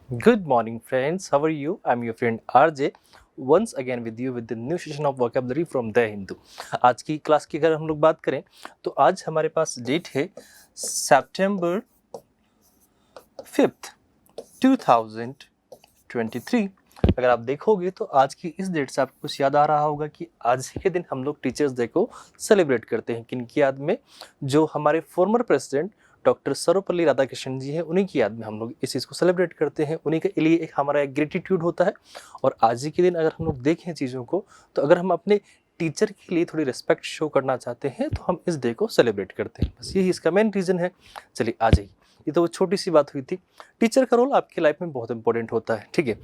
Good morning, friends. How are you? I'm your friend RJ. Once again with you with the new session of vocabulary from The Hindu. आज की class की अगर हम लोग बात करें तो आज हमारे पास डेट है September 5th 2023। अगर आप देखोगे तो आज की इस डेट से आपको कुछ याद आ रहा होगा कि आज के दिन हम लोग टीचर्स डे को सेलिब्रेट करते हैं। किन की याद में? जो हमारे former president doctor Sarvepalli Radhakrishnan ji हैं, उन्हीं की याद में हम लोग इस चीज़ को सेलिब्रेट करते हैं। उन्हीं के लिए एक हमारा एक ग्रेटिट्यूड होता है। और आज ही के दिन अगर हम लोग देखें चीज़ों को तो अगर हम अपने टीचर के लिए थोड़ी रिस्पेक्ट शो करना चाहते हैं तो हम इस डे को सेलिब्रेट करते हैं। बस यही इसका मेन रीज़न है। चलिए आ जाइए, ये तो वो छोटी सी बात हुई थी। टीचर का रोल आपकी लाइफ में बहुत इंपॉर्टेंट होता है, ठीक है।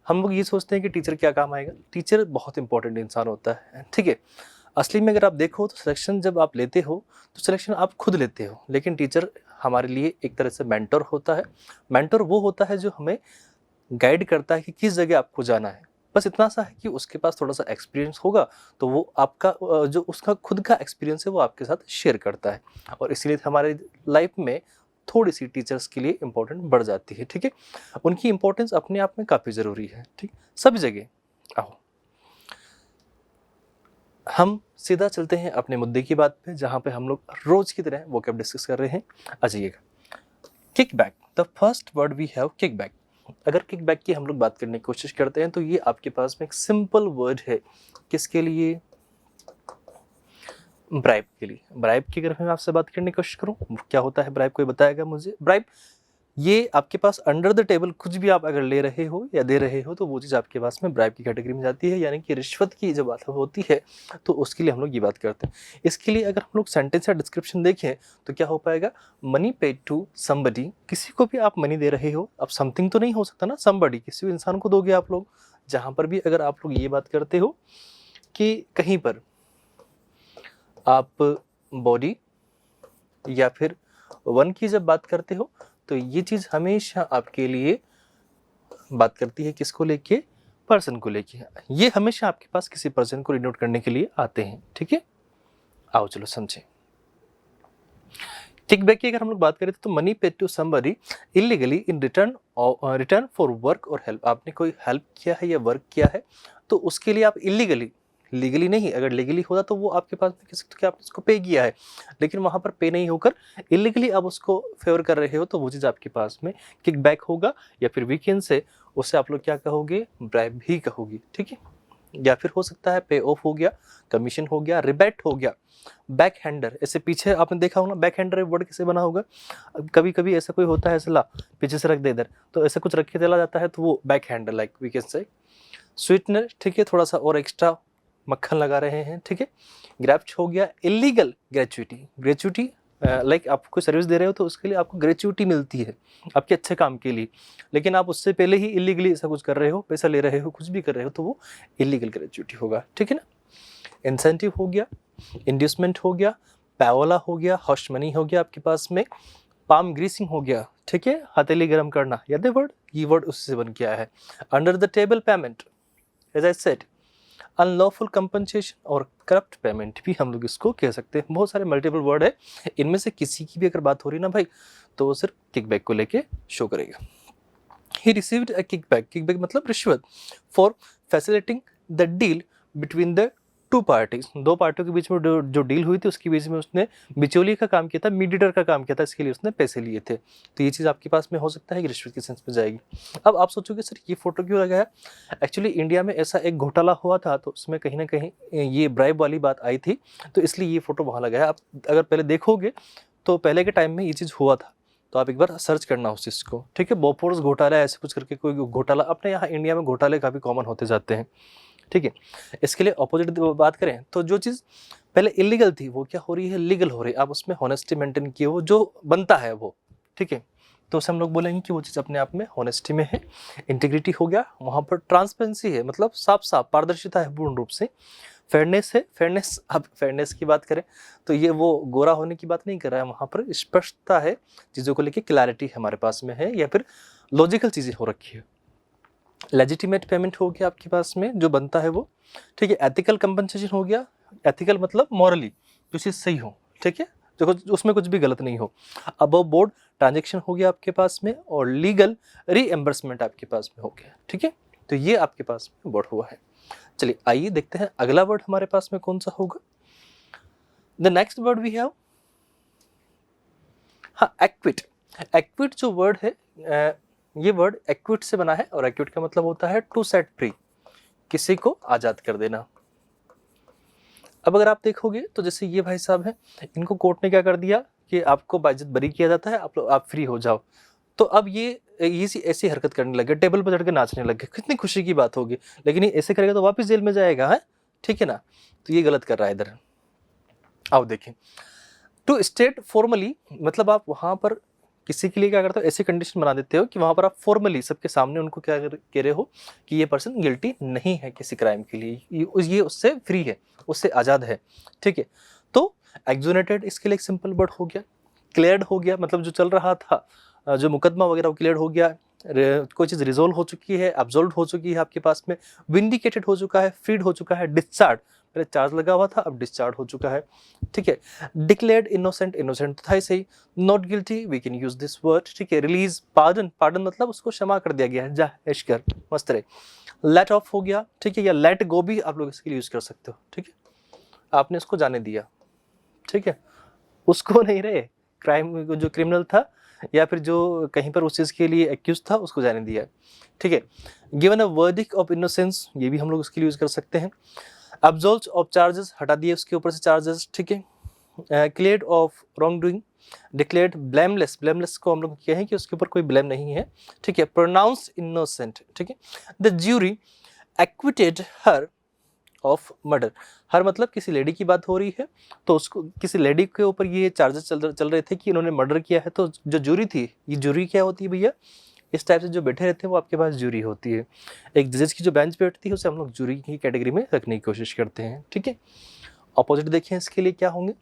हम लोग ये सोचते हैं कि टीचर क्या काम आएगा। टीचर बहुत इंपॉर्टेंट इंसान होता है, ठीक है। असली में अगर आप देखो तो सिलेक्शन जब आप लेते हो तो सिलेक्शन आप खुद लेते हो, लेकिन टीचर हमारे लिए एक तरह से मेंटर होता है। मेंटर वो होता है जो हमें गाइड करता है कि किस जगह आपको जाना है। बस इतना सा है कि उसके पास थोड़ा सा एक्सपीरियंस होगा तो वो आपका जो उसका खुद का एक्सपीरियंस है वो आपके साथ शेयर करता है। और इसलिए हमारे लाइफ में थोड़ी सी टीचर्स के लिए इम्पोर्टेंट बढ़ जाती है, ठीक है। उनकी इम्पोर्टेंस अपने आप में काफ़ी ज़रूरी है, ठीक। सभी जगह आओ हम सीधा चलते हैं अपने मुद्दे की बात पे, जहाँ पे हम लोग रोज की तरह वोकैब डिस्कस कर रहे हैं। आ जाइएगा। Kick back, the first word we have kick back. अगर किक बैक की हम लोग बात करने की कोशिश करते हैं तो ये आपके पास में एक सिंपल वर्ड है। किसके लिए? ब्राइब के लिए। ब्राइब की अगर मैं आपसे बात करने की कोशिश करूँ, क्या होता है ब्राइब, कोई बताएगा मुझे? ब्राइब ये आपके पास अंडर द टेबल कुछ भी आप अगर ले रहे हो या दे रहे हो तो वो चीज़ आपके पास में ब्राइब की कैटेगरी में जाती है, यानी कि रिश्वत की जब बात होती है तो उसके लिए हम लोग ये बात करते हैं। इसके लिए अगर हम लोग सेंटेंस या डिस्क्रिप्शन देखें तो क्या हो पाएगा? Money paid to somebody. किसी को भी आप मनी दे रहे हो, अब समथिंग तो नहीं हो सकता ना, समबडी किसी भी इंसान को दोगे आप लोग। जहाँ पर भी अगर आप लोग ये बात करते हो कि कहीं पर आप बॉडी या फिर वन की जब बात करते हो तो ये चीज़ हमेशा आपके लिए बात करती है किसको लेके? पर्सन को लेके। ये हमेशा आपके पास किसी पर्सन को डिनोट करने के लिए आते हैं, ठीक है। आओ चलो समझें। किकबैक की अगर हम लोग बात करें तो money paid to somebody illegally in return for work और हेल्प। आपने कोई हेल्प किया है या वर्क किया है तो उसके लिए आप इलीगली, लीगली नहीं, अगर लीगली होता तो वो आपके पास कह सकते हो कि आपने उसको पे किया है, लेकिन वहाँ पर पे नहीं होकर इलीगली आप उसको फेवर कर रहे हो तो वो चीज़ आपके पास में किकबैक होगा। या फिर वीकेंड से उससे आप लोग क्या कहोगे? ब्राइब भी कहोगे, ठीक है। या फिर हो सकता है पे ऑफ हो गया, कमीशन हो गया, रिबेट हो गया, बैक हैंडर। ऐसे पीछे आपने देखा होगा बैक हैंडर वर्ड कैसे बना होगा। कभी कभी ऐसा कोई होता है ऐसे ला पीछे से रख दे इधर, तो ऐसा कुछ रख के चला जाता है तो वो backhander, like we can say sweetener, ठीक है, थोड़ा सा और एक्स्ट्रा मक्खन लगा रहे हैं, ठीक है। ग्रैप्च हो गया इलीगल ग्रेचुइटी। ग्रेचुइटी लाइक आप कोई सर्विस दे रहे हो तो उसके लिए आपको ग्रेचुइटी मिलती है आपके अच्छे काम के लिए, लेकिन आप उससे पहले ही इलीगली ऐसा कुछ कर रहे हो, पैसा ले रहे हो, कुछ भी कर रहे हो तो वो इलीगल ग्रेचुइटी होगा, ठीक है ना। इंसेंटिव हो गया, इंड्यूसमेंट हो गया, पैवला हो गया, हॉश मनी हो गया आपके पास में, पाम ग्रीसिंग हो गया, ठीक है, हथेली गर्म करना, याद है वर्ड, ये वर्ड उससे बन गया है। Under the table payment, as I said, unlawful compensation और करप्ट पेमेंट भी हम लोग इसको कह सकते हैं। बहुत सारे मल्टीपल वर्ड है, इनमें से किसी की भी अगर बात हो रही ना भाई तो वो सिर्फ किकबैक को लेके शो करेगा। He received a kickback. Kickback मतलब रिश्वत for facilitating the deal between the two parties. दो पार्टियों के बीच में जो डील हुई थी उसके बीच में उसने बिचौलिए का काम किया था, मीडिएटर का काम किया था, इसके लिए उसने पैसे लिए थे। तो ये चीज़ आपके पास में हो सकता है कि रिश्वत के सेंस में जाएगी। अब आप सोचोगे सर ये फोटो क्यों लगाया? एक्चुअली इंडिया में ऐसा एक घोटाला हुआ था तो उसमें कहीं ना कहीं ये ब्राइब वाली बात आई थी, तो इसलिए ये फोटो वहाँ लगाया। आप अगर पहले देखोगे तो पहले के टाइम में ये चीज़ हुआ था, तो आप एक बार सर्च करना उस चीज़ को, ठीक है। बोफोर्स घोटाला ऐसे कुछ करके कोई घोटाला, अपने यहाँ इंडिया में घोटाले काफ़ी कॉमन होते जाते हैं, ठीक है। इसके लिए ऑपोजिट बात करें तो जो चीज़ पहले इलीगल थी वो क्या हो रही है? लीगल हो रही है। आप उसमें होनेस्टी मेंटेन किए हो जो बनता है वो, ठीक है। तो उसे हम लोग बोलेंगे कि वो चीज़ अपने आप में होनेस्टी में है, इंटीग्रिटी हो गया, वहाँ पर ट्रांसपेरेंसी है, मतलब साफ साफ पारदर्शिता है पूर्ण रूप से, फेयरनेस है। फेयरनेस, अब फेयरनेस की बात करें तो ये वो गोरा होने की बात नहीं कर रहा है, वहाँ पर स्पष्टता है, चीज़ों को लेकर क्लैरिटी हमारे पास में है, या फिर लॉजिकल चीज़ें हो रखी है। लेजिटिमेट पेमेंट हो गया आपके पास में जो बनता है वो, ठीक है। एथिकल कंपनसेशन हो गया, एथिकल मतलब मॉरली जो चीज़ सही हो, ठीक है, जो उसमें कुछ भी गलत नहीं हो। अबव बोर्ड ट्रांजेक्शन हो गया आपके पास में, और लीगल रीएम्बर्समेंट आपके पास में हो गया। ठीक है, तो ये आपके पास में वर्ड हुआ है। चलिए आइए देखते हैं अगला वर्ड हमारे पास में कौन सा होगा। The next word we have, हाँ, एक्विट। एक्विट जो वर्ड है, ये वर्ड एक्विट से बना है, और एक्विट का मतलब होता है टू सेट फ्री, किसी को आजाद कर देना। अब अगर आप देखोगे तो जैसे ये भाई साहब हैं, इनको कोर्ट ने क्या कर दिया कि आपको बाइज्जत बरी किया जाता है, आप फ्री हो जाओ। तो अब ये ऐसी हरकत करने लगे, टेबल पर चढ़ के नाचने लगे, कितनी खुशी की बात होगी। लेकिन ये ऐसे करेगा तो वापस जेल में जाएगा, है, ठीक है ना। तो ये गलत कर रहा है इधर। आओ देखें, टू स्टेट फॉर्मली, मतलब आप वहां पर किसी के लिए क्या करते हो, ऐसी कंडीशन बना देते हो कि वहां पर आप फॉर्मली सबके सामने उनको क्या कह रहे हो कि ये पर्सन गिल्टी नहीं है किसी क्राइम के लिए, ये उससे फ्री है, उससे आज़ाद है। ठीक है, तो एक्सोनेटेड इसके लिए एक सिंपल वर्ड हो गया। क्लियर्ड हो गया, मतलब जो चल रहा था, जो मुकदमा वगैरह वो क्लियर हो गया, कोई चीज़ रिजोल्व हो चुकी है, एब्सॉल्व हो चुकी है आपके पास में, विंडिकेटेड हो चुका है, फ्रीड हो चुका है, डिस्चार्ज, पहले चार्ज लगा हुआ था अब डिस्चार्ज हो चुका है। ठीक है, डिक्लेयर्ड इनोसेंट, इनोसेंट तो था ही सही, not guilty we can use this word. ठीक है, रिलीज, पार्डन, पार्डन मतलब उसको क्षमा कर दिया गया है, जा ऐश कर, मस्त रहे। लेट ऑफ हो गया, ठीक है, या लेट गो भी आप लोग इसके लिए यूज कर सकते हो। ठीक है, आपने उसको जाने दिया, ठीक है, उसको नहीं रहे, क्राइम जो क्रिमिनल था या फिर जो कहीं पर उस चीज़ के लिए एक्यूज था उसको जाने दिया। ठीक है, given a verdict of innocence, ये भी हम लोग उसके लिए यूज कर सकते हैं। अब्सॉल्व ऑफ चार्जेस, हटा दिए उसके ऊपर से चार्जेस। ठीक है, cleared of wrong doing, declared blameless, blameless को हम लोग क्या है कि उसके ऊपर कोई ब्लेम नहीं है। ठीक है, प्रोनाउंस इनोसेंट। ठीक है, the jury acquitted her of murder, her मतलब किसी लेडी की बात हो रही है, तो उसको किसी लेडी के ऊपर ये चार्जेस चल रहे थे कि इन्होंने मर्डर किया है। तो जो जूरी थी, ये जूरी क्या होती है भैया, इस टाइप से जो बैठे रहते हैं वो आपके पास जूरी होती है। एक जज की जो बेंच पे बैठती है उसे हम लोग जूरी की कैटेगरी में रखने की कोशिश करते हैं। ठीक है, ऑपोजिट देखें इसके लिए क्या होंगे,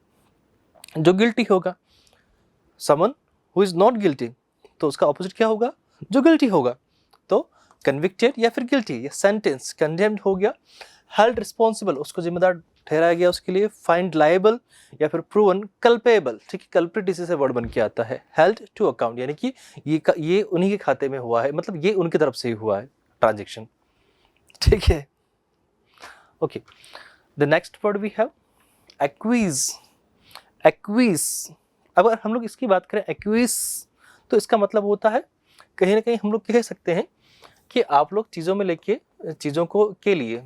जो गिल्टी होगा, someone who is not guilty, तो उसका ऑपोजिट क्या होगा, जो गिल्टी होगा। तो कन्विक्टेड या फिर गिल्टी, या सेंटेंस कंडेम्ड हो गया। हेल्ड रिस्पॉन्सिबल, उसको जिम्मेदार ठहराया गया उसके लिए। फाइंड लायबल या फिर प्रूवन कल्पेबल। ठीक है, कल्प्रिट इसी से वर्ड बन के आता है। हेल्ड टू अकाउंट, यानी कि ये उन्हीं के खाते में हुआ है, मतलब ये उनकी तरफ से ही हुआ है ट्रांजेक्शन। ठीक है, okay, the next word we have acquiesce. Acquiesce, अगर हम लोग इसकी बात करें एक्वीज, तो इसका मतलब होता है कहीं ना कहीं हम लोग कह सकते हैं कि आप लोग चीज़ों में लेके चीज़ों को के लिए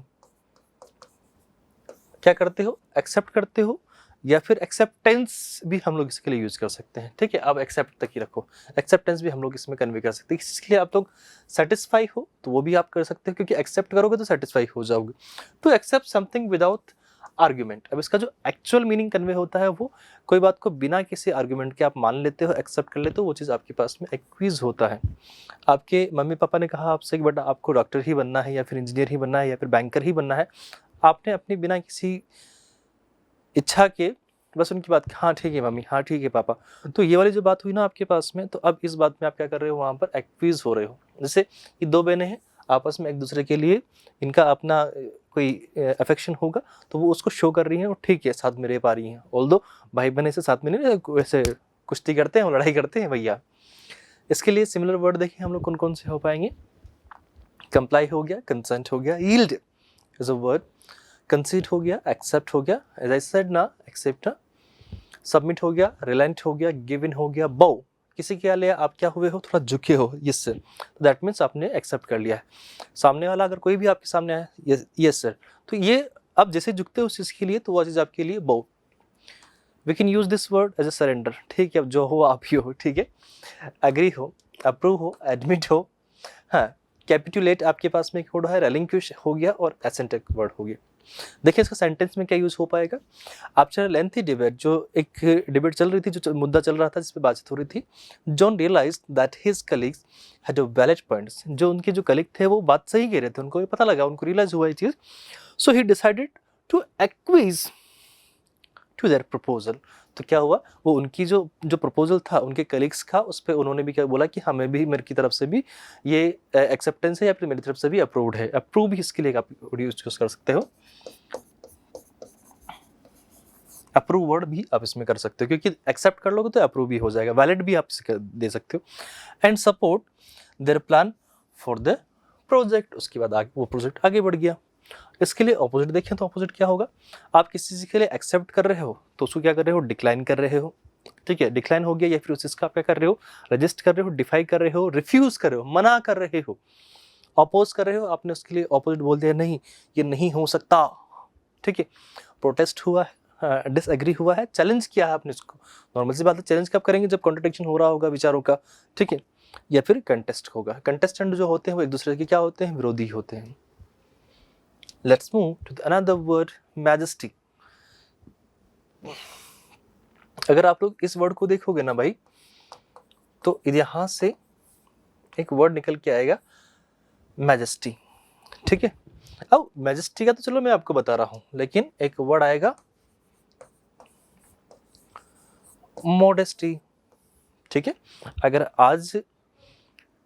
क्या करते हो, एक्सेप्ट करते हो, या फिर एक्सेप्टेंस भी हम लोग इसके लिए यूज कर सकते हैं। ठीक है, अब एक्सेप्ट तक ही रखो, एक्सेप्टेंस भी हम लोग इसमें कन्वे कर सकते हैं। इसके लिए आप लोग सेटिस्फाई हो तो वो भी आप कर सकते हो, क्योंकि एक्सेप्ट करोगे तो सेटिस्फाई हो जाओगे। To accept something without argument, अब इसका जो एक्चुअल मीनिंग कन्वे होता है वो कोई बात को बिना किसी आर्ग्यूमेंट के आप मान लेते हो, एक्सेप्ट कर लेते हो, वो चीज़ आपके पास में एक्वीज होता है। आपके मम्मी पापा ने कहा आपसे कि बेटा आपको डॉक्टर ही बनना है, या फिर इंजीनियर ही बनना है, या फिर बैंकर ही बनना है, आपने अपनी बिना किसी इच्छा के बस उनकी बात, हाँ ठीक है मम्मी, हाँ ठीक है पापा, तो ये वाली जो बात हुई ना आपके पास में, तो अब इस बात में आप क्या कर रहे हो, वहाँ पर एक्वीज हो रहे हो। जैसे ये दो बहनें हैं, आपस में एक दूसरे के लिए इनका अपना कोई अफेक्शन होगा, तो वो उसको शो कर रही हैं और ठीक है साथ में रह पा रही हैं। ऑल्दो भाई बहन से साथ में नहीं वैसे कुश्ती करते हैं और लड़ाई करते हैं भैया। इसके लिए सिमिलर वर्ड देखिए हम लोग कौन कौन से हो पाएंगे। कंप्लाई हो गया, कंसेंट हो गया, यील्ड इज अ वर्ड, कंसीड हो गया, एक्सेप्ट हो गया, एज आई सेड ना एक्सेप्ट ना, सबमिट हो गया, रिलेंट हो गया, गिव इन हो गया, बो, किसी के लिए आप क्या हुए हो, थोड़ा झुके हो, यस सर, तो दैट मीन्स आपने एक्सेप्ट कर लिया है। सामने वाला अगर कोई भी आपके सामने आए, यस सर, तो ये आप जैसे झुकते हो उस चीज़ के लिए, तो वह चीज़ आपके लिए बो। We can use this word as a surrender. ठीक है, अब जो हो आप ही हो। ठीक है, एग्री हो, अप्रूव हो, एडमिट हो, हाँ, कैपिटुलेट आपके पास में एक वर्ड है, रेलिंक्विश हो गया, और एसेंट एक वर्ड हो गया। देखिए इसका सेंटेंस में क्या यूज हो पाएगा। आफ्टर लेंथी डिबेट, जो एक डिबेट चल रही थी, जो मुद्दा चल रहा था जिस पे बातचीत हो रही थी, John realised that his colleagues had a valid points, जो उनके जो कलीग थे वो बात सही कह रहे थे, उनको ये पता लगा, उनको रियलाइज हुआ ये चीज, so he decided to acquiesce to their proposal. तो क्या हुआ, वो उनकी जो प्रपोजल था उनके कलीग्स का, उस पर उन्होंने भी क्या बोला कि हमें भी, मेरे की तरफ से भी ये एक्सेप्टेंस है, या फिर मेरी तरफ से भी अप्रूव्ड है। अप्रूव भी इसके लिए आप यूज कर सकते हो। अप्रूव वर्ड भी आप इसमें कर सकते हो, क्योंकि एक्सेप्ट कर लोगे तो अप्रूव भी हो जाएगा, वैलिड भी आप दे सकते हो। And support their plan for the project, उसके बाद आगे वो प्रोजेक्ट आगे बढ़ गया। इसके लिए ऑपोजिट देखें तो ऑपोजिट क्या होगा, आप किसी चीज़ के लिए एक्सेप्ट कर रहे हो तो उसको क्या कर रहे हो, डिक्लाइन कर रहे हो। ठीक है, डिक्लाइन हो गया, या फिर उस चीज़ का आप क्या कर रहे हो, रजिस्ट कर रहे हो, डिफाई कर रहे हो, रिफ्यूज कर रहे हो, मना कर रहे हो, अपोज कर रहे हो, आपने उसके लिए ऑपोजिट बोल दिया, नहीं ये नहीं हो सकता। ठीक है, प्रोटेस्ट हुआ है, डिसएग्री हुआ है, चैलेंज किया है आपने उसको। नॉर्मल सी बात है, चैलेंज कब करेंगे, जब कॉन्ट्रडिक्शन हो रहा होगा विचारों का। ठीक है, या फिर कंटेस्ट होगा। कंटेस्टेंट जो होते हैं वो एक दूसरे के क्या होते हैं, विरोधी होते हैं। Let's move to another word, majesty. अगर आप लोग इस वर्ड को देखोगे ना भाई, तो यहां से एक वर्ड निकल के आएगा, मैजेस्टी। ठीक है, अब मैजेस्टी का तो चलो मैं आपको बता रहा हूं, लेकिन एक वर्ड आएगा मॉडेस्टी। ठीक है, अगर आज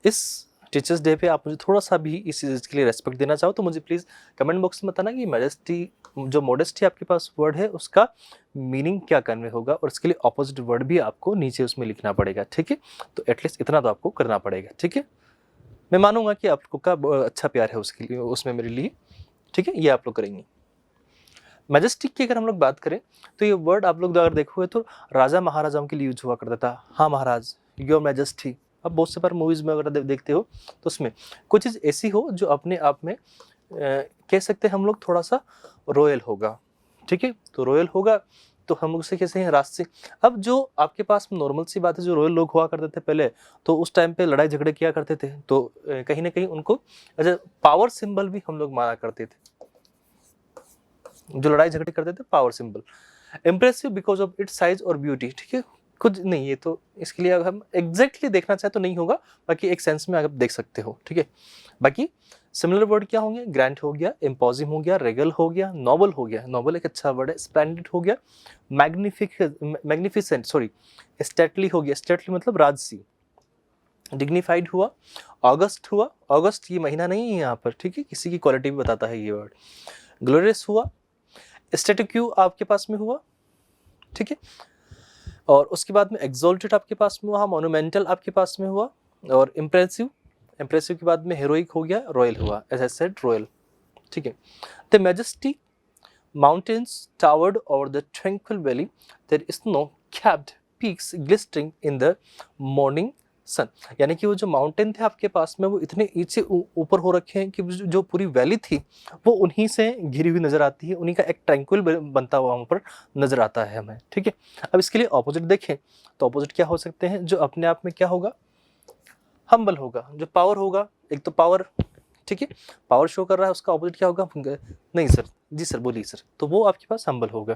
इस टीचर्स डे पे आप मुझे थोड़ा सा भी इस चीज़ के लिए रेस्पेक्ट देना चाहो तो मुझे प्लीज़ कमेंट बॉक्स में बताना कि मैजेस्टी, जो मॉडेस्टी आपके पास वर्ड है उसका मीनिंग क्या कन्वे होगा, और इसके लिए ऑपोजिट वर्ड भी आपको नीचे उसमें लिखना पड़ेगा। ठीक है, तो एटलीस्ट इतना तो आपको करना पड़ेगा। ठीक है, मैं मानूंगा कि आपको का अच्छा प्यार है उसके लिए, उसमें मेरे लिए। ठीक है, ये आप लोग करेंगे। मैजेस्टिक की अगर हम लोग बात करें तो ये वर्ड आप लोग अगर देखोगे तो राजा महाराजाओं के लिए यूज हुआ करता था। हाँ महाराज, योर मैजेस्टी। अब बहुत से बार मूवीज में अगर देखते हो तो उसमें कुछ चीज़ ऐसी हो जो अपने आप में कह सकते हैं हम लोग थोड़ा सा रॉयल होगा। ठीक है, तो रॉयल होगा तो हम उसे कैसे हैं, राज से। अब जो आपके पास नॉर्मल सी बात है, जो रॉयल लोग हुआ करते थे पहले, तो उस टाइम पे लड़ाई झगड़े किया करते थे, तो कहीं ना कहीं उनको एज ए पावर सिंबल भी हम लोग माना करते थे। जो लड़ाई झगड़े करते थे, power symbol. Impressive because of its size और ब्यूटी। ठीक है, कुछ नहीं, ये तो इसके लिए अगर हम एग्जैक्टली देखना चाहे तो नहीं होगा, बाकी एक सेंस में आप देख सकते हो। ठीक है, बाकी सिमिलर वर्ड क्या होंगे, ग्रैंड हो गया, इम्पोजिंग हो गया, रेगल हो गया, नोबल हो गया, नोबल एक अच्छा वर्ड है, स्प्लेंडेड हो गया, मैग्निफिसेंट, सॉरी स्टेटली हो गया, स्टेटली मतलब राजसी, डिग्निफाइड हुआ, ऑगस्ट हुआ, ऑगस्ट ये महीना नहीं है यहाँ पर। ठीक है, किसी की क्वालिटी भी बताता है ये वर्ड। ग्लोरियस हुआ, स्टैटिक्यू आपके पास में हुआ। ठीक है, और उसके बाद में एक्सोल्टेड आपके पास में हुआ, मोन्यूमेंटल आपके पास में हुआ, और इम्प्रेसिव, इम्प्रेसिव के बाद में हेरोइक हो गया, रॉयल हुआ, एज आई सेड रॉयल। ठीक है, the majesty mountains towered over the tranquil valley, there is no capped peaks glistering in the morning sun. यानी कि वो जो माउंटेन थे आपके पास में वो इतने नीचे ऊपर हो रखे हैं कि जो पूरी वैली थी वो उन्हीं से घिरी हुई नजर आती है, उन्हीं का एक ट्रैंक्विल बनता हुआ वहाँ पर नजर आता है हमें। ठीक है, अब इसके लिए ऑपोजिट देखें तो ऑपोजिट क्या हो सकते हैं, जो अपने आप में क्या होगा, हम्बल होगा। जो पावर होगा, एक तो पावर, ठीक है, पावर शो कर रहा है, उसका ऑपोजिट क्या होगा, नहीं सर, जी सर बोलिए सर, तो वो आपके पास हम्बल होगा।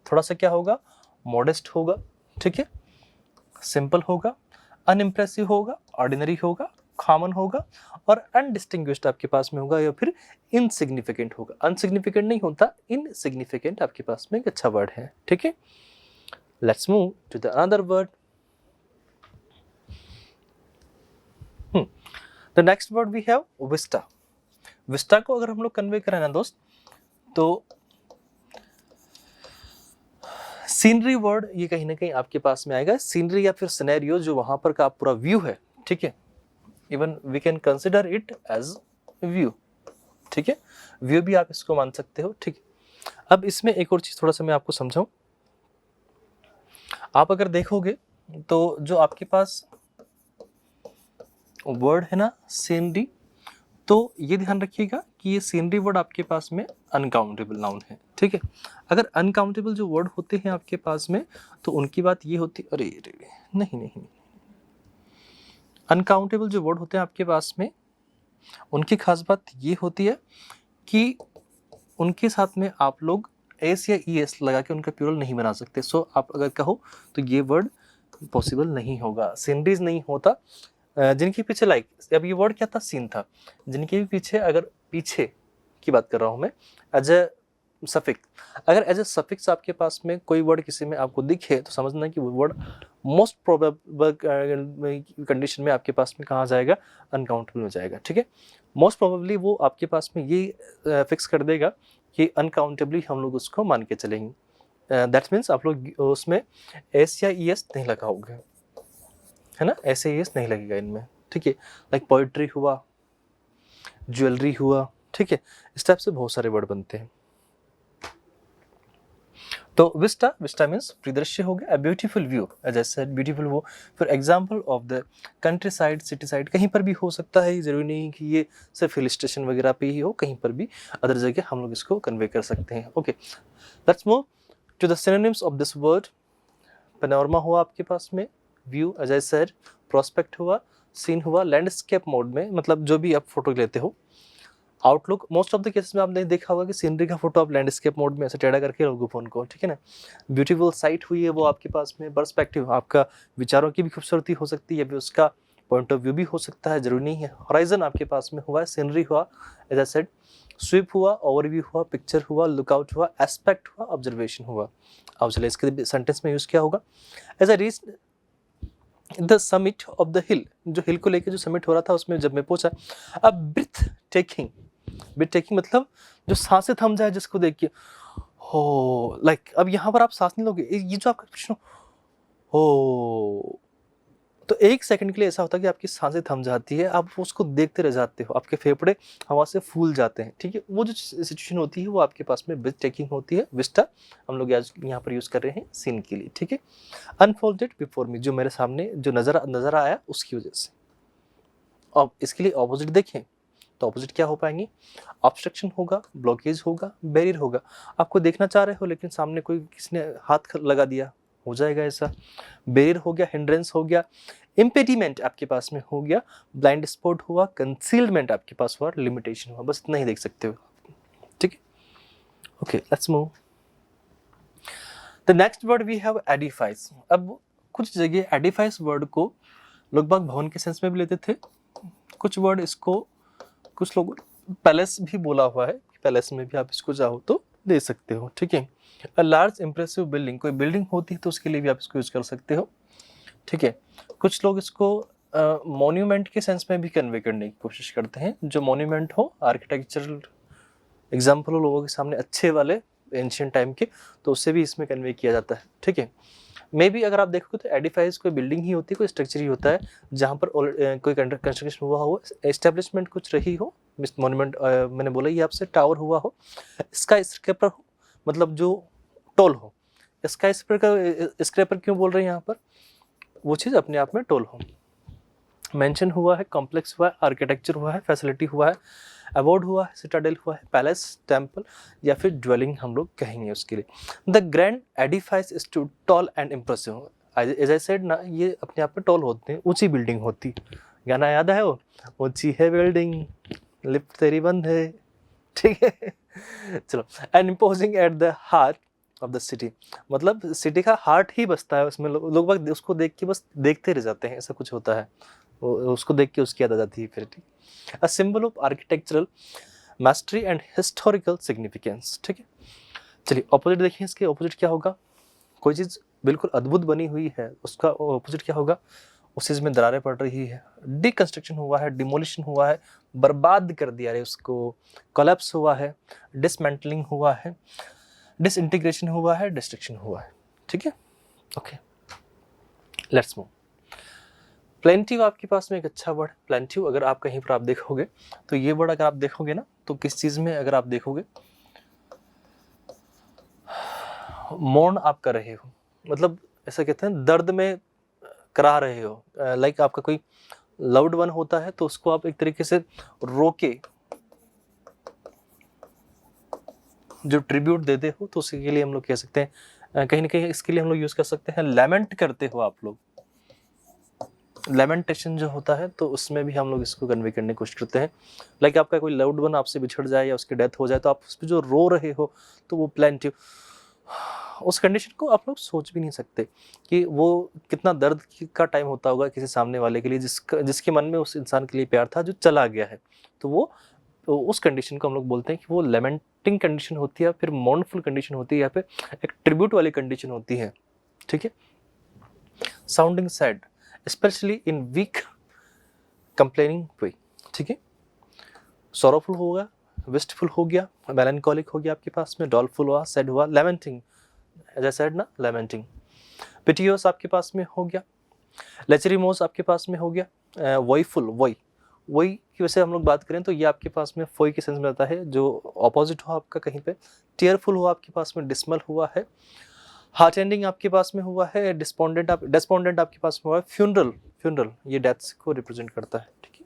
थोड़ा सा क्या होगा, मॉडेस्ट होगा। ठीक है, सिंपल होगा, अनइम्प्रेसिव होगा, ऑर्डिनरी होगा, कॉमन होगा, और अनडिस्टिंग्विश्ड आपके पास में होगा, या फिर इनसिग्निफिकेंट होगा। अनसिग्निफिकेंट नहीं होता, इनसिग्निफिकेंट आपके पास में एक अच्छा वर्ड है। ठीक है, let's move to the another word. The next word we have vista. Vista को अगर हम लोग कन्वे करें ना दोस्त, तो सीनरी वर्ड ये कहीं ना कहीं आपके पास में आएगा। सीनरी या फिर सिनेरियो, जो वहां पर का पूरा व्यू है। ठीक है, even we can consider it as view. ठीक है, व्यू भी आप इसको मान सकते हो। ठीक है, अब इसमें एक और चीज थोड़ा सा मैं आपको समझाऊं। आप अगर देखोगे तो जो आपके पास वर्ड है ना सीनरी, तो ये ध्यान रखिएगा कि ये सीनरी वर्ड आपके पास में अनकाउंटेबल नाउन है। ठीक है, अगर अनकाउंटेबल जो वर्ड होते हैं आपके पास में, तो उनकी बात ये होती, अरे नहीं नहीं, अनकाउंटेबल जो वर्ड होते हैं आपके पास में, उनकी खास बात ये होती है कि उनके साथ में आप लोग एस या ई एस लगा के उनका प्लूरल नहीं बना सकते। सो आप अगर कहो तो ये वर्ड पॉसिबल नहीं होगा, सीनरीज नहीं होता। जिनके पीछे लाइक, अब ये वर्ड क्या था, सीन था, जिनके भी पीछे, अगर पीछे की बात कर रहा हूँ मैं, एज ए सफिक्स, अगर एज ए सफिक्स आपके पास में कोई वर्ड किसी में आपको दिखे तो समझना कि वो वर्ड मोस्ट प्रोबेबल कंडीशन में आपके पास में कहाँ जाएगा, अनकाउंटेबल में जाएगा। ठीक है, मोस्ट प्रोबेबली वो आपके पास में ये फिक्स कर देगा कि अनकाउंटेबली हम लोग उसको मान के चलेंगे। दैट मीन्स आप लोग उसमें एस या ई एस नहीं लगाओगे, है ना, ऐसे ई एस नहीं लगेगा इनमें, ठीक है। लाइक पोइट्री हुआ, ज्वेलरी हुआ, ठीक है, इस टाइप से बहुत सारे वर्ड बनते हैं। तो विस्टा, विस्टा मीन्स परिदृश्य हो गया, a beautiful view, as I said beautiful वो, for example of the countryside, city side, कहीं पर भी हो सकता है, जरूरी नहीं कि ये सिर्फ हिल स्टेशन वगैरह पे ही हो, कहीं पर भी अदर जगह हम लोग इसको कन्वे कर सकते हैं। Okay, let's move to the synonyms of this word. Panorama हुआ आपके पास में, view, as I said, prospect हुआ, सीन हुआ, लैंडस्केप मोड में मतलब जो भी आप फोटो लेते हो, outlook, most of the cases में आपने देखा होगा कि सीनरी का फोटो आप लैंडस्केप मोड में ऐसे टेढ़ा करके लोगे फोन को, ठीक है ना। ब्यूटीफुल साइट हुई है वो आपके पास में, पर्सपेक्टिव आपका विचारों की भी खूबसूरती हो सकती है, या फिर उसका पॉइंट ऑफ व्यू भी हो सकता है, जरूरी नहीं है। हॉराइजन आपके पास में हुआ है, सीनरी हुआ, एज आई सेड, स्वीप हुआ, ओवरव्यू हुआ, पिक्चर हुआ, लुकआउट हुआ, एस्पेक्ट हुआ, ऑब्जर्वेशन हुआ। अब चलिए इसके सेंटेंस में यूज क्या होगा, as I reach the summit of the hill, जो हिल को लेकर जो समिट हो रहा था उसमें जब मैं पहुंचा, अब ब्रीथ टेकिंग, ब्रीथ टेकिंग मतलब जो सांसें थम जाए जिसको देख के, हो, लाइक अब यहाँ पर आप सांस नहीं लोगे, ये जो आपका प्रश्न हो, तो एक सेकंड के लिए ऐसा होता है कि आपकी सांसें थम जाती है, आप उसको देखते रह जाते हो, आपके फेफड़े हवा से फूल जाते हैं, ठीक है। वो जो सिचुएशन होती है वो आपके पास में ब्रीथ टेकिंग होती है। विस्टा हम लोग यहाँ पर यूज कर रहे हैं सीन के लिए, ठीक है। अनफोल्डेड बिफोर मी, जो मेरे सामने जो नजर आया उसकी वजह से। अब इसके लिए ऑपोजिट देखें तो ऑपोजिट क्या हो पाएंगे, ऑब्स्ट्रक्शन होगा, ब्लॉकेज होगा, बैरियर होगा। आपको देखना चाह रहे हो लेकिन सामने कोई किसी ने हाथ लगा दिया, हो जाएगा ऐसा। बैरियर हो गया, हिंड्रेंस हो गया, इम्पेडिमेंट आपके पास में हो गया, ब्लाइंड स्पॉट हुआ, कंसीलमेंट आपके पास हुआ, लिमिटेशन हुआ, बस इतना ही देख सकते हो, ठीक है। Okay, let's move the next word we have edifice. अब कुछ जगह एडिफाइज वर्ड को लोग बाग भवन के सेंस में भी लेते थे, कुछ वर्ड इसको कुछ लोग पैलेस भी बोला हुआ है, पैलेस में भी आप इसको चाहो तो दे सकते हो, ठीक है। अ लार्ज इंप्रेसिव बिल्डिंग, कोई बिल्डिंग होती है तो उसके लिए भी आप इसको यूज कर सकते हो, ठीक है। कुछ लोग इसको मॉन्यूमेंट के सेंस में भी कन्वे करने की कोशिश करते हैं, जो मॉन्यूमेंट हो, आर्किटेक्चरल एग्जाम्पल हो लोगों के सामने अच्छे वाले एंशियंट टाइम के, तो उससे भी इसमें कन्वे किया जाता है, ठीक है। मे बी अगर आप देखोगे तो एडिफाइज कोई बिल्डिंग ही होती है, कोई स्ट्रक्चर ही होता है जहाँ पर कोई कंस्ट्रक्शन हुआ हो, एस्टेब्लिशमेंट कुछ रही हो, मॉन्यूमेंट मैंने बोला ही आपसे, टावर हुआ हो, स्काई स्क्रैपर हो, मतलब जो टोल हो। स्काई स्क्रैपर क्यों बोल रहे हैं यहाँ पर, वो चीज़ अपने आप में टोल हो। मेंशन हुआ है, कॉम्प्लेक्स हुआ है, आर्किटेक्चर हुआ है, फैसिलिटी हुआ है, अवार्ड हुआ है, सिटाडेल हुआ है, पैलेस, टेम्पल या फिर ड्वेलिंग हम लोग कहेंगे उसके लिए। The grand edifice is too tall and impressive, as I said ना, ये अपने आप में टॉल होते हैं, ऊंची बिल्डिंग होती, गाना याद है वो, ऊंची है बिल्डिंग लिफ्ट तेरी बंद है, ठीक है। चलो, and imposing at the heart of the city, मतलब सिटी का हार्ट ही बसता है उसमें, लोग बाग उसको देख के बस देखते रह जाते हैं, ऐसा कुछ होता है, उसको देख के उसकी याद आ जाती है फिर, ठीक। A symbol of architectural mastery and historical significance, ठीक है। चलिए ऑपोजिट देखिए, इसके ऑपोजिट क्या होगा, कोई चीज़ बिल्कुल अद्भुत बनी हुई है, उसका ऑपोजिट क्या होगा, उस चीज़ में दरारें पड़ रही है, डिकंस्ट्रक्शन हुआ है, डिमोलिशन हुआ है, बर्बाद कर दिया है उसको, कोलैप्स हुआ है, डिसमेंटलिंग हुआ है, डिसइंटीग्रेशन हुआ है, डिस्ट्रक्शन हुआ है, ठीक है। Okay, let's move. प्लेंटिव आपके पास में एक अच्छा वर्ड, प्लेंटिव अगर आप कहीं पर आप देखोगे तो ये वर्ड अगर आप देखोगे ना, तो किस चीज़ में अगर आप देखोगे, मौन आप कर रहे हो, मतलब ऐसा कहते हैं दर्द में करा रहे हो, लाइक आपका कोई लव्ड वन होता है तो उसको आप एक तरीके से रोके जो ट्रिब्यूट देते हो, तो उसके लिए हम लोग कह सकते हैं, कहीं ना कहीं इसके लिए हम लोग यूज कर सकते हैं, लेमेंट करते हो आप लोग, लेमेंटेशन जो होता है, तो उसमें भी हम लोग इसको कन्वे करने की कोशिश करते हैं। लाइक आपका कोई लव्ड वन आपसे बिछड़ जाए या उसकी डेथ हो जाए तो आप उस पर जो रो रहे हो, तो वो प्लेंटिव, उस कंडीशन को आप लोग सोच भी नहीं सकते कि वो कितना दर्द का टाइम होता होगा किसी सामने वाले के लिए, जिसके मन में उस इंसान के लिए प्यार था जो चला गया है, तो उस कंडीशन को हम लोग बोलते हैं कि वो लेमेंटिंग कंडीशन होती है, फिर मॉर्नफुल कंडीशन होती है, या फिर एक ट्रिब्यूट वाली कंडीशन होती है, ठीक है। Sounding sad, especially in weak complaining way, ठीक है। सॉरोफुल होगा, विस्टफुल हो गया, मेलैंकोलिक हो गया आपके पास में, डॉलफुल हुआ, सैड हुआ, लेमेंटिंग एज आई सेड ना, लेमेंटिंग। पिटियोस आपके पास में हो गया, लेचरीमोस आपके पास में हो गया, वॉयफुल, वही की वजह से हम लोग बात करें तो ये आपके पास में फोई के सेंस में आता है, जो ऑपोजिट हो आपका कहीं पे। टीयरफुल हो आपके पास में डिसमल हुआ है, हार्ट एंडिंग आपके पास में हुआ है, डिस्पोंडेंट आपके पास में हुआ है, फ्यूनरल ये डेथ्स को रिप्रेजेंट करता है, ठीक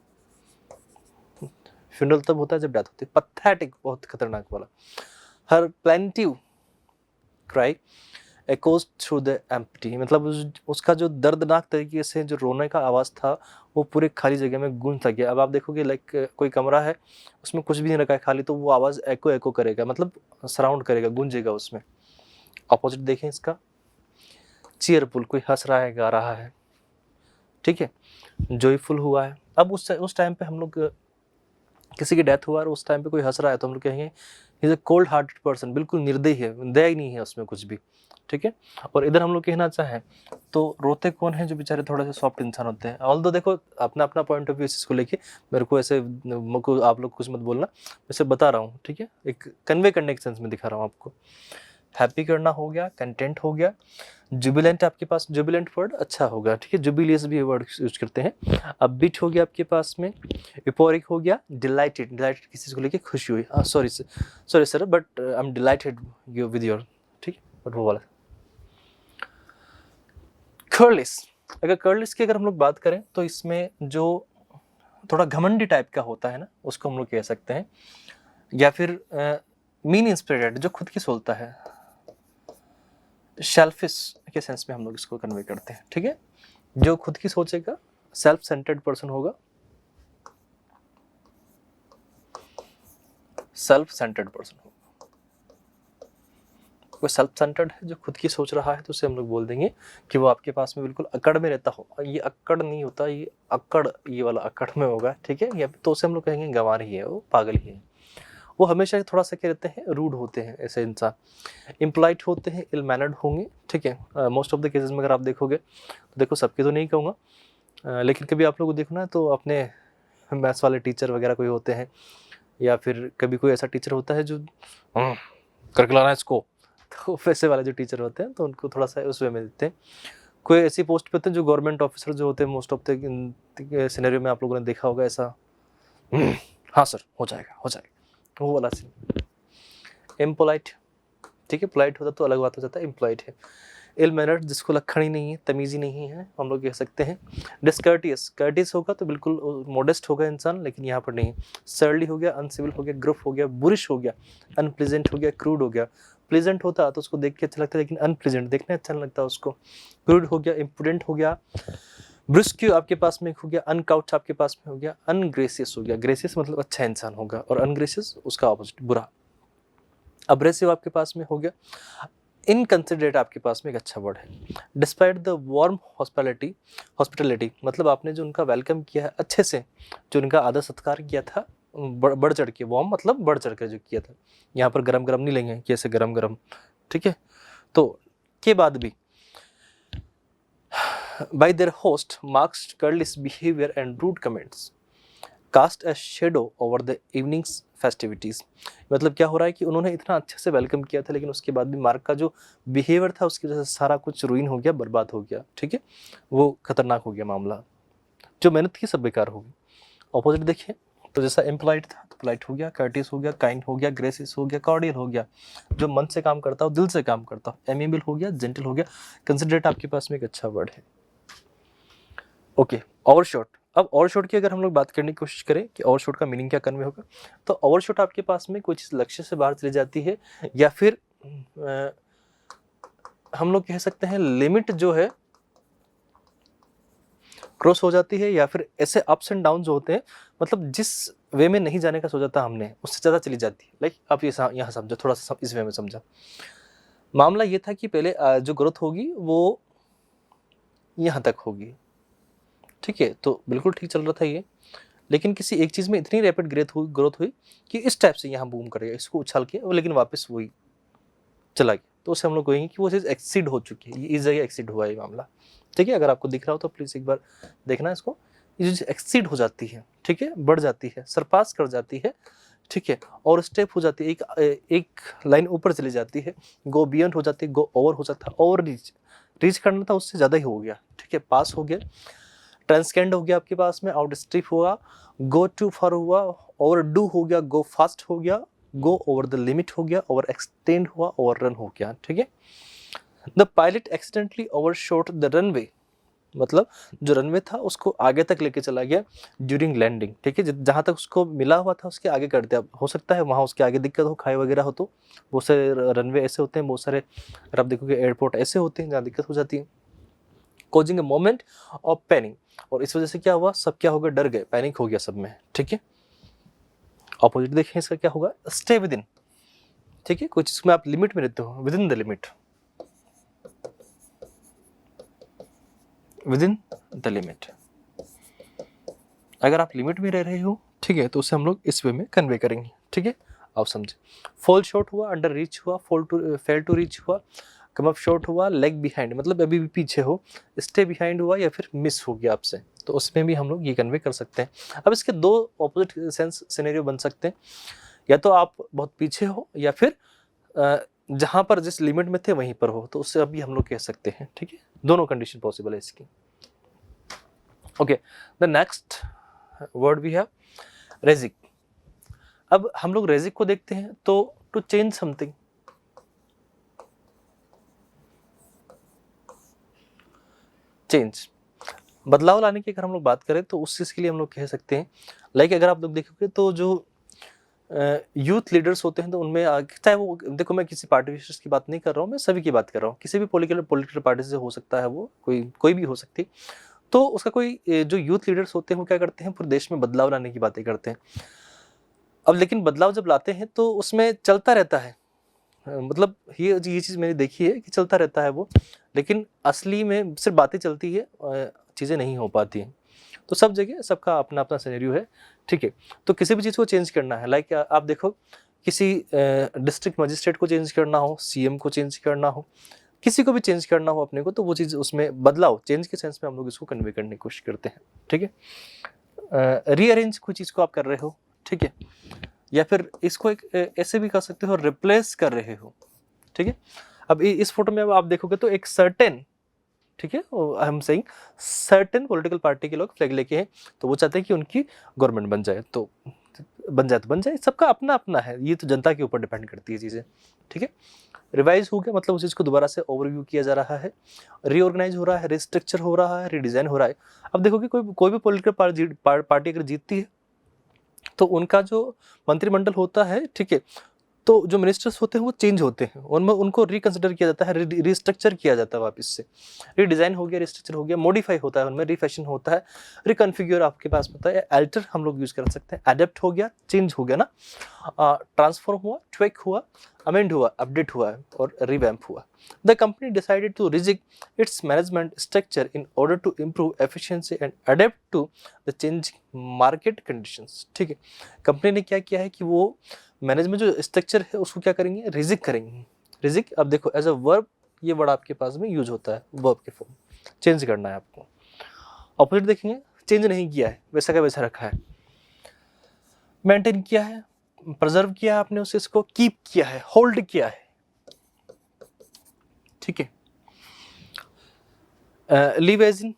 है। फ्यूनरल तब होता है जब डेथ होती है। पैथेटिक, बहुत खतरनाक वाला। Her plaintive cry echoes through the empty, मतलब उसका जो दर्दनाक तरीके से जो रोने का आवाज़ था वो पूरे खाली जगह में गूंजता गया। अब आप देखोगे लाइक कोई कमरा है, उसमें कुछ भी नहीं रखा है खाली, तो वो आवाज़ एको करेगा, मतलब सराउंड करेगा, गूंजेगा उसमें। अपोजिट देखें इसका, चीयरफुल, कोई हंस रहा है, गा रहा है, ठीक है। जॉयफुल हुआ है। अब उस टाइम पे हम लोग किसी की डेथ हुआ और उस टाइम पे कोई हंस रहा है तो हम लोग कहेंगे he is a cold hearted person, बिल्कुल निर्दयी है, दया ही नहीं है उसमें कुछ भी, ठीक है। और इधर हम लोग कहना चाहें तो रोते कौन है, जो बेचारे थोड़े से सॉफ्ट इंसान होते हैं। ऑल्दो देखो अपना अपना पॉइंट ऑफ व्यू इसको लेके, मेरे को ऐसे आप लोग कुछ मत बोलना, मैं सिर्फ बता रहा हूँ, ठीक है, एक कन्वे करने के सेंस में दिखा रहा हूँ आपको। हैप्पी करना हो गया, कंटेंट हो गया, जुबिलेंट आपके पास, जुबिलेंट वर्ड अच्छा होगा, ठीक है, जुबिलियस भी वर्ड यूज करते हैं। अपबीट हो गया आपके पास में, इपोरिक हो गया, डिलाइटेड किसी चीज को लेके खुशी हुई, sorry sir but I am delighted you with your, ठीक है, बट वो वाला। कर्लिस, अगर कर्लिस की अगर हम लोग बात करें तो इसमें जो थोड़ा घमंडी टाइप का होता है ना, उसको हम लोग कह सकते हैं, या फिर मीन इंस्पिरेटेड, जो खुद की सोचता है, शेल्फिश के सेंस में हम लोग इसको कन्वे करते हैं, ठीक है। जो खुद की सोचेगा, सेल्फ सेंटर्ड पर्सन होगा, सेल्फ सेंटर्ड पर्सन होगा। कोई सेल्फ सेंटर्ड है जो खुद की सोच रहा है तो उसे हम लोग बोल देंगे कि वो आपके पास में बिल्कुल अकड़ में रहता हो। ये अक्कड़ नहीं होता, ये अक्कड़, ये वाला अक्कड़ में होगा, ठीक है। या तो उसे हम लोग कहेंगे गंवार ही है, वो पागल ही है। वो हमेशा थोड़ा सा क्या रहते हैं, रूड होते हैं ऐसे इंसान। इम्पोलाइट होते हैं, इल मैनर्ड होंगे, ठीक है। मोस्ट ऑफ द केसेस में अगर आप देखोगे तो देखो, सबके तो नहीं कहूँगा, लेकिन कभी आप लोग को देखो ना तो अपने मैथ्स वाले टीचर वगैरह कोई होते हैं, या फिर कभी कोई ऐसा टीचर होता है जो करके लाना है इसको, तो वैसे वाले जो टीचर होते हैं तो उनको थोड़ा सा उस वे में देते हैं। कोई ऐसी पोस्ट पे होते हैं जो गवर्नमेंट ऑफिसर जो होते हैं, मोस्ट ऑफ द सिनेरियो में आप लोगों ने देखा होगा ऐसा, हाँ सर हो जाएगा, वो वाला सीन। इम्पोलाइट, ठीक है, पोलाइट होता तो अलग बात हो जाता है, इम्पोलाइट है। इल मैनर्ड, जिसको लक्षण ही नहीं है, तमीज़ ही नहीं है, हम लोग कह सकते हैं। डिस्कर्टियस, कर्टियस होगा तो बिल्कुल मॉडेस्ट होगा इंसान, लेकिन यहाँ पर नहीं। सर्ली हो गया, अनसिविल हो गया, ग्रुफ हो गया, बुरिश हो गया, अनप्लेजेंट हो गया, क्रूड हो गया। प्लेजेंट होता तो उसको देख के अच्छा लगता है, लेकिन अनप्लेजेंट देखने अच्छा नहीं लगता उसको। क्रूड हो गया, इम्प्रूडेंट हो गया, ब्रिस्क्यू आपके पास में हो गया, अनकाउच आपके पास में हो गया, अनग्रेसियस हो गया। ग्रेसियस मतलब अच्छा इंसान होगा, और अनग्रेसियस उसका ऑपोजिट, बुरा। अब्रेसिव आपके पास में हो गया। इनकंसिडरेट आपके पास में एक अच्छा वर्ड है। डिस्पाइट द वार्म हॉस्पिटलिटी, मतलब आपने जो उनका वेलकम किया है अच्छे से, जो उनका आदर सत्कार किया था, बढ़ चढ़ के, वार्म मतलब बढ़ चढ़ कर जो किया था। यहाँ पर गरम गरम नहीं लेंगे कि ऐसे गरम गरम, ठीक है। तो के बाद भी by their host Mark's churlish behaviour and rude comments cast a shadow over the evening's festivities. मतलब क्या हो रहा है कि उन्होंने इतना अच्छे से वेलकम किया था, लेकिन उसके बाद भी मार्क का जो बिहेवियर था उसकी वजह से सारा कुछ रुइन हो गया, बर्बाद हो गया, ठीक है। वो खतरनाक हो गया मामला, जो मेहनत की सब बेकार होगी। ऑपोजिट देखिए तो जैसा एम्प्लॉइड था तो पोलाइट हो गया, कर्टिस हो गया, काइंड हो गया, ग्रेसियस हो गया, कॉर्डियल हो गया, जो मन से काम करता हो, दिल से काम करता हो, एमिएबल हो गया, जेंटल हो गया, कंसिडरेट आपके पास में एक अच्छा वर्ड है। Okay, overshot. अब ओवरशॉट की अगर हम लोग बात करने की कोशिश करें कि ओवरशॉट का मीनिंग क्या कन्वे होगा, तो ओवरशॉट आपके पास में कोई चीज़ लक्ष्य से बाहर चली जाती है, या फिर हम लोग कह सकते हैं लिमिट जो है क्रॉस हो जाती है, या फिर ऐसे अप्स एंड डाउन जो होते हैं, मतलब जिस वे में नहीं जाने का सोचा था हमने उससे ज़्यादा चली जाती है। लाइक आप ये यहाँ समझो, थोड़ा सा इस वे में समझा। मामला ये था कि पहले जो ग्रोथ होगी वो यहाँ तक होगी, ठीक है, तो बिल्कुल ठीक चल रहा था ये, लेकिन किसी एक चीज़ में इतनी रैपिड ग्रोथ हुई कि इस टाइप से यहाँ बूम करेगा, इसको उछाल के, लेकिन वापस वही चला गया, तो उससे हम लोग कहेंगे कि वो चीज़ एक्सीड हो चुकी है, ये इस जगह एक्सीड हुआ है ये मामला, ठीक है। अगर आपको दिख रहा हो तो प्लीज़ एक बार देखना इसको। ये चीज़ एक्सीड हो जाती है, ठीक है, बढ़ जाती है, सरपास कर जाती है, ठीक है, और स्टेप हो जाती है, एक लाइन ऊपर चली जाती है, गो बियॉन्ड हो जाती है, गो ओवर हो जाता है, ओवर रीच करना था उससे ज़्यादा ही हो गया, ठीक है, पास हो गया, ट्रांसकेंड हो गया आपके पास में, आउट स्ट्रिप हुआ, गो टू फार हुआ, ओवर डू हो गया, गो फास्ट हो गया, गो ओवर द लिमिट हो गया, ओवर एक्सटेंड हुआ, ओवर रन हो गया, ठीक है। The pilot accidentally overshot the runway, मतलब जो रनवे था उसको आगे तक लेके चला गया ड्यूरिंग लैंडिंग, ठीक है, जहाँ तक उसको मिला हुआ था उसके आगे कर दिया। हो सकता है वहाँ उसके आगे दिक्कत हो, खाई वगैरह हो, तो बहुत सारे रनवे ऐसे होते हैं, बहुत सारे अगर आप देखोगे एयरपोर्ट ऐसे होते हैं जहाँ दिक्कत हो जाती है। Causing a moment of panic, और इस वजह से क्या हुआ, सब क्या हो गया, डर गए, पैनिक हो गया सब में, ठीक है। ऑपोजिट देखें इसका क्या होगा, स्टे विद इन, ठीक है, कुछ इसमें आप लिमिट में रहते हो, with in the limit, with in the limit. अगर आप लिमिट में रह रहे हो, ठीक है, तो उसे हम लोग इस वे में कन्वे करेंगे, ठीक है, आप समझे। फॉल शॉर्ट हुआ, अंडर रीच हुआ, फेल टू रीच हुआ, कम अप शॉर्ट हुआ, लेग बिहाइंड मतलब अभी भी पीछे हो, स्टे बिहाइंड हुआ, या फिर मिस हो गया आपसे, तो उसमें भी हम लोग ये कन्वे कर सकते हैं। अब इसके दो ऑपोजिट सेंस सिनेरियो बन सकते हैं, या तो आप बहुत पीछे हो, या फिर जहां पर जिस लिमिट में थे वहीं पर हो, तो उससे अभी हम लोग कह सकते हैं, ठीक है, दोनों कंडीशन पॉसिबल है इसकी। Okay, the next word we have rejig. अब हम लोग रेजिक को देखते हैं, तो टू चेंज समथिंग, चेंज, बदलाव लाने की अगर हम लोग बात करें तो उस चीज के लिए हम लोग कह सकते हैं, लाइक अगर आप लोग देखोगे तो जो यूथ लीडर्स होते हैं, तो उनमें चाहे वो, देखो मैं किसी पार्टी विशेष की बात नहीं कर रहा हूँ, मैं सभी की बात कर रहा हूँ, किसी भी पॉलिटिकल पार्टी से हो सकता है, वो कोई भी हो सकती, तो उसका कोई जो यूथ लीडर्स होते हैं वो क्या करते हैं, पूरे देश में बदलाव लाने की बातें करते हैं। अब लेकिन बदलाव जब लाते हैं तो उसमें चलता रहता है, मतलब ये चीज़ मैंने देखी है कि चलता रहता है वो, लेकिन असली में सिर्फ बातें चलती है, चीज़ें नहीं हो पाती हैं। तो सब जगह सबका अपना अपना सिनेरियो है, ठीक है। तो किसी भी चीज़ को चेंज करना है, लाइक आप देखो किसी डिस्ट्रिक्ट मजिस्ट्रेट को चेंज करना हो, सीएम को चेंज करना हो, किसी को भी चेंज करना हो अपने को, तो वो चीज़ उसमें बदलाव, चेंज के सेंस में हम लोग इसको कन्वे करने की कोशिश करते हैं, ठीक है। रीअरेंज कोई चीज़ को आप कर रहे हो, ठीक है, या फिर इसको एक ऐसे भी कर सकते हो, रिप्लेस कर रहे हो, ठीक है। अब इस फोटो में अब आप देखोगे तो एक सर्टेन, ठीक है, I am saying certain political party के लोग फ्लैग लेके हैं, तो वो चाहते हैं कि उनकी गवर्नमेंट बन जाए, तो बन जाए, सबका अपना अपना है, ये तो जनता के ऊपर डिपेंड करती है चीज़ें, ठीक है। रिवाइज हो गया मतलब उस चीज़ को दोबारा से ओवरव्यू किया जा रहा है, रीऑर्गेनाइज हो रहा है, रिस्ट्रक्चर हो रहा है, रीडिजाइन हो रहा है। अब देखो कि कोई भी पॉलिटिकल पार्टी अगर जीतती है तो उनका जो मंत्रिमंडल होता है, ठीक है, तो जो मिनिस्टर्स होते हैं वो चेंज होते हैं, उनमें उनको रिकंसिडर किया जाता है, रिस्ट्रक्चर किया जाता है वापस से, रिडिज़ाइन हो गया, रिस्ट्रक्चर हो गया, मॉडिफाई होता है उनमें, रिफैशन होता है, रिकन्फिग्योर आपके पास होता है, अल्टर हम लोग यूज़ कर सकते हैं, अडेप्ट हो गया, चेंज हो गया ना, ट्रांसफॉर्म हुआ, ट्वेक हुआ, अमेंड हुआ, अपडेट हुआ और रिवैम्प हुआ। The company decided to rejig its management structure in order to improve efficiency and adapt to the change market conditions, ठीक है। कंपनी ने क्या किया है कि वो मैनेजमेंट जो स्ट्रक्चर है उसको क्या करेंगे, रिजिक करेंगे। रिजिक, अब देखो एज अ वर्ब, ये वर्ड आपके पास में यूज होता है वर्ब के फॉर्म, चेंज करना है आपको। ऑपोजिट देखेंगे, चेंज नहीं किया है, वैसा का वैसा रखा है, मेंटेन किया है, प्रिजर्व किया है आपने उसे, इसको कीप किया है, होल्ड किया है, ठीक है। Leave as in,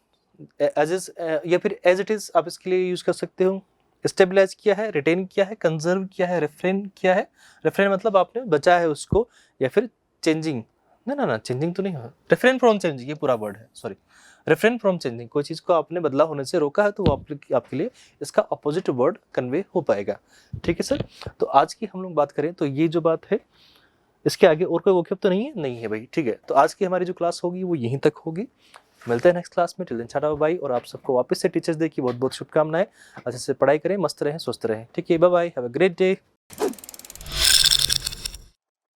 as is, या फिर एज इट इज आप इसके लिए यूज कर सकते हो। स्टेबलाइज किया है, रिटेन किया है, कंजर्व किया है, रेफ्रेन किया है। रेफ्रेन मतलब आपने बचा है उसको, या फिर चेंजिंग, ना चेंजिंग तो नहीं है, रेफ्रेन फ्रॉम चेंजिंग, ये पूरा वर्ड है, सॉरी, रेफ्रेन फ्रॉम चेंजिंग, कोई चीज़ को आपने बदलाव होने से रोका है तो वो आपके लिए इसका अपोजिट वर्ड कन्वे हो पाएगा, ठीक है सर। तो आज की हम लोग बात करें तो ये जो बात है, इसके आगे और कोई वोकैब तो नहीं है भाई, ठीक है। तो आज की हमारी जो क्लास होगी वो यहीं तक होगी, मिलते हैं नेक्स्ट क्लास में। टिल देन टाटा बाय, और आप सबको वापस से टीचर्स डे की बहुत बहुत शुभकामनाएं। अच्छे से पढ़ाई करें, मस्त रहें, स्वस्थ रहें, ठीक है, bye bye, have a great day.